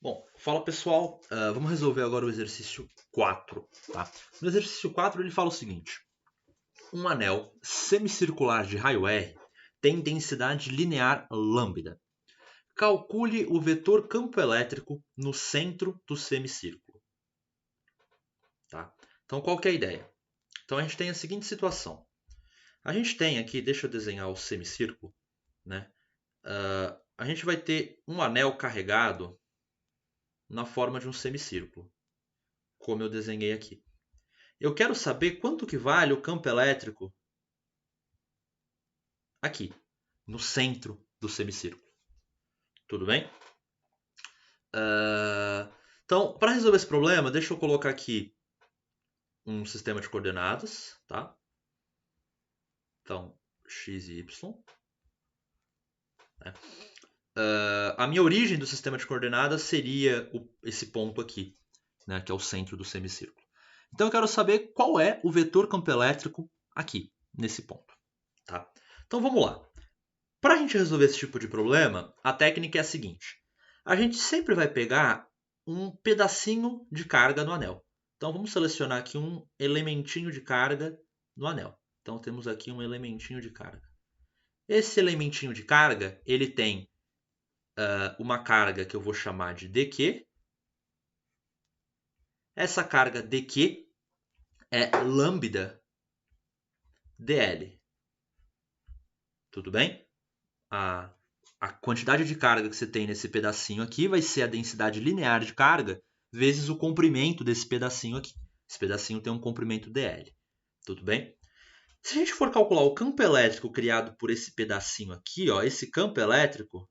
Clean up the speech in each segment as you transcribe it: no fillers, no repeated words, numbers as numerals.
Bom, fala pessoal, vamos resolver agora o exercício 4. Tá? No exercício 4 ele fala o seguinte: um anel semicircular de raio R tem densidade linear lambda. Calcule o vetor campo elétrico no centro do semicírculo. Tá? Então qual que é a ideia? Então a gente tem a seguinte situação. A gente tem aqui, deixa eu desenhar o semicírculo, né? A gente vai ter um anel carregado na forma de um semicírculo, como eu desenhei aqui. Eu quero saber quanto que vale o campo elétrico aqui, no centro do semicírculo. Tudo bem? Então, para resolver esse problema, deixa eu colocar aqui um sistema de coordenadas, tá? Então, x e y. Né? A minha origem do sistema de coordenadas seria esse ponto aqui, né, que é o centro do semicírculo. Então, eu quero saber qual é o vetor campo elétrico aqui, nesse ponto. Tá? Então, vamos lá. Para a gente resolver esse tipo de problema, a técnica é a seguinte. A gente sempre vai pegar um pedacinho de carga no anel. Então vamos selecionar aqui um elementinho de carga no anel. Então temos aqui um elementinho de carga. Esse elementinho de carga, ele tem uma carga que eu vou chamar de dQ. Essa carga dQ é lambda dL. Tudo bem? A quantidade de carga que você tem nesse pedacinho aqui vai ser a densidade linear de carga vezes o comprimento desse pedacinho aqui. Esse pedacinho tem um comprimento dL. Tudo bem? Se a gente for calcular o campo elétrico criado por esse pedacinho aqui, ó, esse campo elétrico,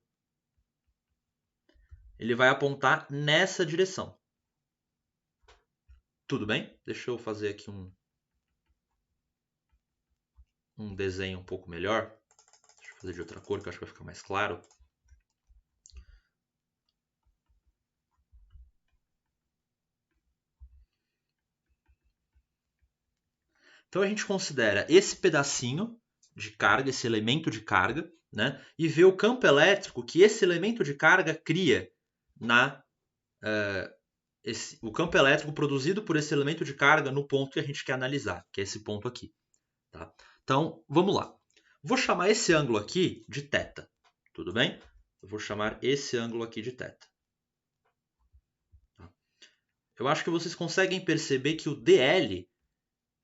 ele vai apontar nessa direção. Tudo bem? Deixa eu fazer aqui um desenho um pouco melhor. Deixa eu fazer de outra cor que eu acho que vai ficar mais claro. Então a gente considera esse pedacinho de carga, esse elemento de carga, né, e vê o campo elétrico que esse elemento de carga cria o campo elétrico produzido por esse elemento de carga no ponto que a gente quer analisar, que é esse ponto aqui. Tá? Então, vamos lá. Vou chamar esse ângulo aqui de θ. Tudo bem? Eu vou chamar esse ângulo aqui de θ. Tá? Eu acho que vocês conseguem perceber que o dl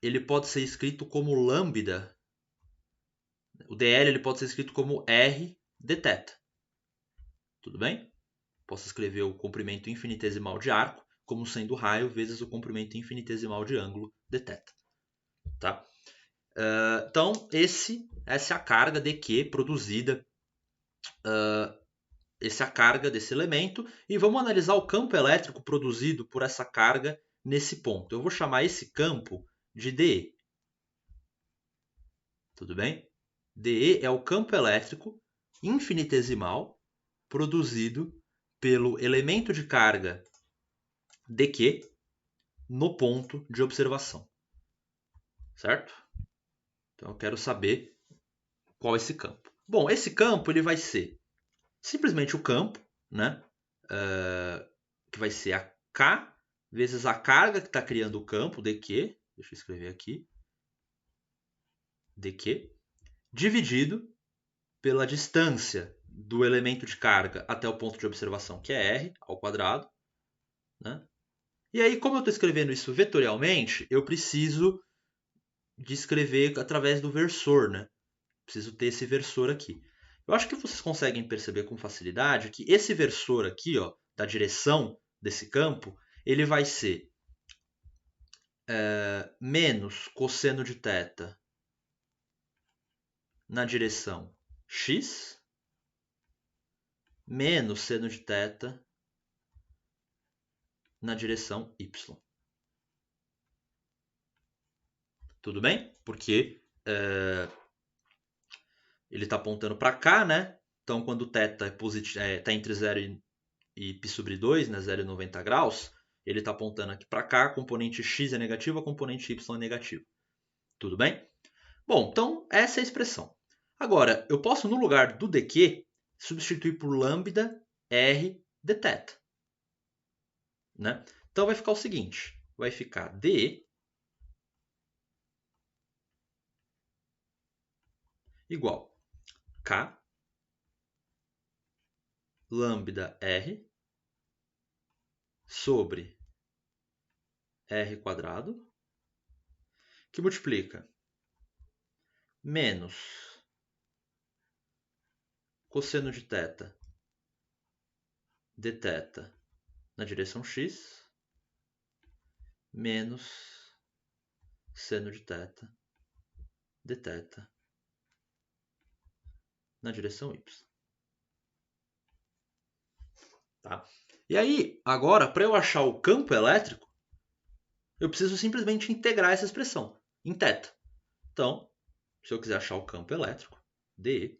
ele pode ser escrito como lambda. O dl ele pode ser escrito como r dθ. Tudo bem? Posso escrever o comprimento infinitesimal de arco como sendo raio vezes o comprimento infinitesimal de ângulo dθ. Tá? Então, essa é a carga dQ produzida, essa é a carga desse elemento, e vamos analisar o campo elétrico produzido por essa carga nesse ponto. Eu vou chamar esse campo de dE. Tudo bem? dE é o campo elétrico infinitesimal produzido pelo elemento de carga dQ no ponto de observação. Certo? Então eu quero saber qual é esse campo. Bom, esse campo ele vai ser simplesmente o campo, né? Que vai ser a K vezes a carga que está criando o campo, dQ, deixa eu escrever aqui, dQ, dividido pela distância do elemento de carga até o ponto de observação, que é R ao quadrado. Né? E aí, como eu estou escrevendo isso vetorialmente, eu preciso de escrever através do versor, né? Preciso ter esse versor aqui. Eu acho que vocês conseguem perceber com facilidade que esse versor aqui, ó, da direção desse campo, ele vai ser menos cosseno de θ na direção x, menos seno de θ na direção y. Tudo bem? Porque ele está apontando para cá, né? Então, quando θ está entre 0 e π sobre 2, né, 0,90 graus, ele está apontando aqui para cá, a componente x é negativa, a componente y é negativa. Tudo bem? Bom, então essa é a expressão. Agora, eu posso, no lugar do dq, substituir por lambda r dθ. né? Então vai ficar o seguinte, vai ficar DE igual K lambda R sobre R quadrado, que multiplica menos cosseno de θ dθ na direção x, menos seno de θ dθ na direção y. Tá? E aí, agora, para eu achar o campo elétrico, eu preciso simplesmente integrar essa expressão em θ. Então, se eu quiser achar o campo elétrico, DE,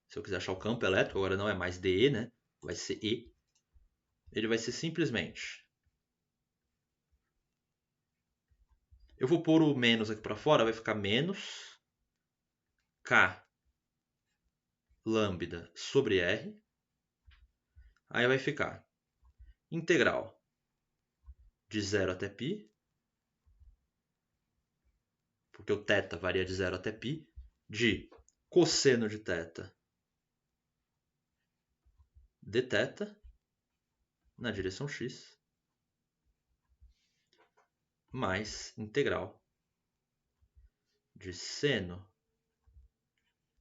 se eu quiser achar o campo elétrico, agora não é mais DE, né? Vai ser E. Ele vai ser simplesmente... Eu vou pôr o menos aqui para fora, vai ficar menos K lambda sobre R. Aí vai ficar integral de 0 até π, porque o θ varia de 0 até π, de cosseno de θ dθ na direção x, mais integral de seno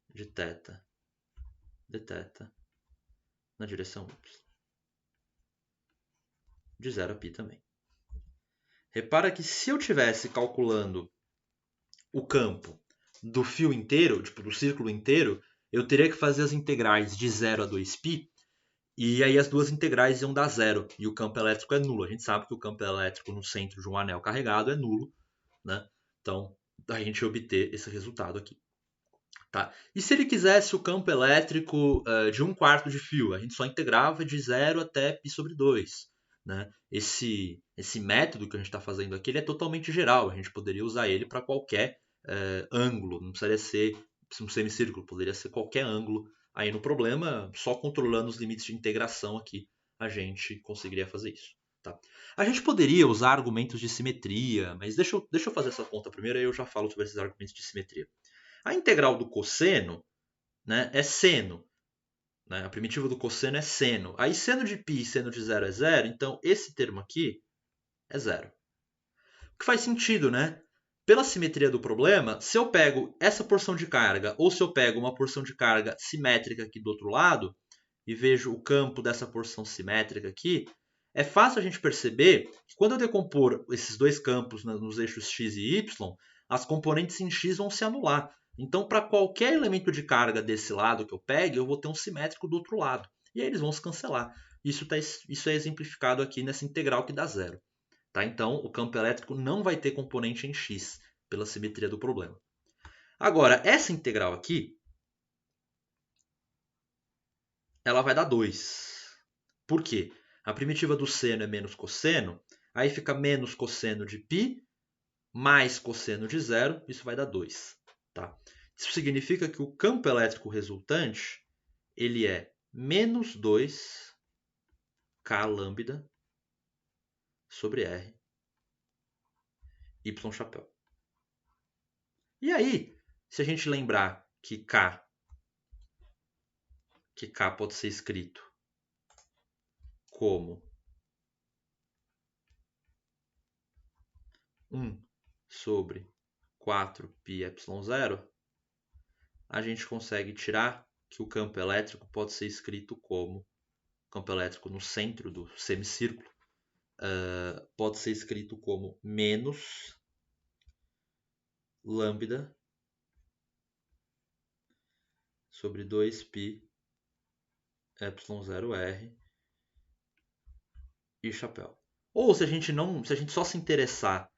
de θ dθ na direção y, de 0 a π também. Repara que se eu estivesse calculando o campo do fio inteiro, tipo do círculo inteiro, eu teria que fazer as integrais de 0 a 2π, e aí as duas integrais iam dar zero, e o campo elétrico é nulo. A gente sabe que o campo elétrico no centro de um anel carregado é nulo, né? Então, a gente obter esse resultado aqui. Tá? E se ele quisesse o campo elétrico de 1/4 de fio? A gente só integrava de 0 até π sobre 2. Né? Esse método que a gente está fazendo aqui ele é totalmente geral. A gente poderia usar ele para qualquer ângulo. Não precisaria ser um semicírculo, poderia ser qualquer ângulo. Aí no problema, só controlando os limites de integração aqui, a gente conseguiria fazer isso. Tá? A gente poderia usar argumentos de simetria, mas deixa eu fazer essa conta primeiro, aí eu já falo sobre esses argumentos de simetria. A integral do cosseno, né, é seno. Né? A primitiva do cosseno é seno. Aí seno de π e seno de 0 é 0, então esse termo aqui é 0. O que faz sentido, né? Pela simetria do problema, se eu pego essa porção de carga ou se eu pego uma porção de carga simétrica aqui do outro lado e vejo o campo dessa porção simétrica aqui, é fácil a gente perceber que quando eu decompor esses dois campos nos eixos x e y, as componentes em x vão se anular. Então, para qualquer elemento de carga desse lado que eu pegue, eu vou ter um simétrico do outro lado. E aí eles vão se cancelar. Isso é exemplificado aqui nessa integral que dá zero. Tá? Então, o campo elétrico não vai ter componente em x, pela simetria do problema. Agora, essa integral aqui, ela vai dar 2. Por quê? A primitiva do seno é menos cosseno, aí fica menos cosseno de π, mais cosseno de 0, isso vai dar 2. Tá? Isso significa que o campo elétrico resultante ele é menos 2 K lambda sobre R Y chapéu. E aí, se a gente lembrar que K pode ser escrito como 1 sobre 4πε0, a gente consegue tirar que o campo elétrico pode ser escrito como, campo elétrico no centro do semicírculo, pode ser escrito como menos lambda sobre 2π ε0r e chapéu. Ou se a gente só se interessar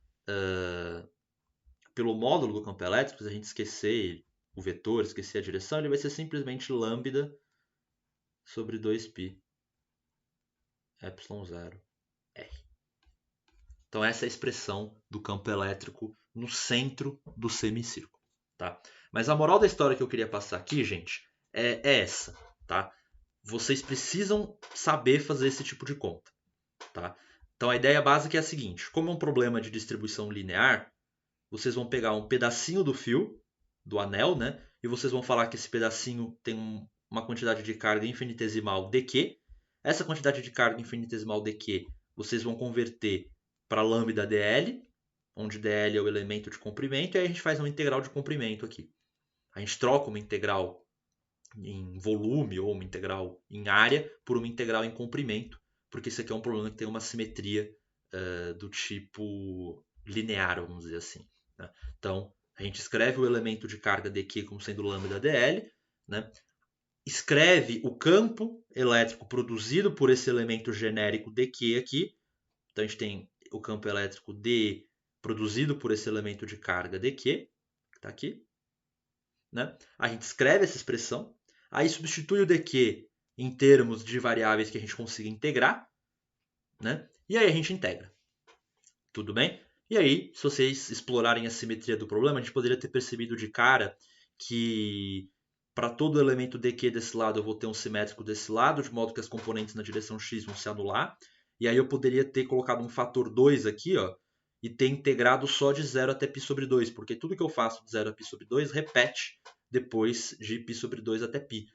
pelo módulo do campo elétrico, se a gente esquecer o vetor, esquecer a direção, ele vai ser simplesmente lambda sobre 2π ε0r. Então essa é a expressão do campo elétrico no centro do semicírculo. Tá? Mas a moral da história que eu queria passar aqui, gente, é essa. Tá? Vocês precisam saber fazer esse tipo de conta. Tá? Então a ideia básica é a seguinte: como é um problema de distribuição linear, vocês vão pegar um pedacinho do fio, do anel, né? E vocês vão falar que esse pedacinho tem uma quantidade de carga infinitesimal dq. Essa quantidade de carga infinitesimal dq vocês vão converter para lambda dl, onde dl é o elemento de comprimento, e aí a gente faz uma integral de comprimento aqui. A gente troca uma integral em volume ou uma integral em área por uma integral em comprimento, porque isso aqui é um problema que tem uma simetria do tipo linear, vamos dizer assim. Né? Então, a gente escreve o elemento de carga dq como sendo lambda dl, né? Escreve o campo elétrico produzido por esse elemento genérico dq aqui. Então, a gente tem o campo elétrico D produzido por esse elemento de carga dq, que está aqui. Né? A gente escreve essa expressão, aí substitui o dq em termos de variáveis que a gente consiga integrar, né? E aí a gente integra. Tudo bem? E aí, se vocês explorarem a simetria do problema, a gente poderia ter percebido de cara que para todo elemento dq desse lado eu vou ter um simétrico desse lado, de modo que as componentes na direção x vão se anular. E aí eu poderia ter colocado um fator 2 aqui, ó, e ter integrado só de 0 até π sobre 2, porque tudo que eu faço de 0 a π sobre 2 repete depois de π sobre 2 até π.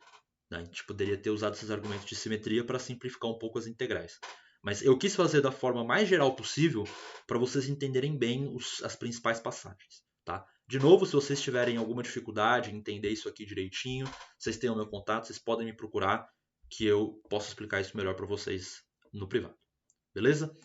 A gente poderia ter usado esses argumentos de simetria para simplificar um pouco as integrais. Mas eu quis fazer da forma mais geral possível para vocês entenderem bem as principais passagens. Tá? De novo, se vocês tiverem alguma dificuldade em entender isso aqui direitinho, vocês têm o meu contato, vocês podem me procurar que eu posso explicar isso melhor para vocês no privado. Beleza?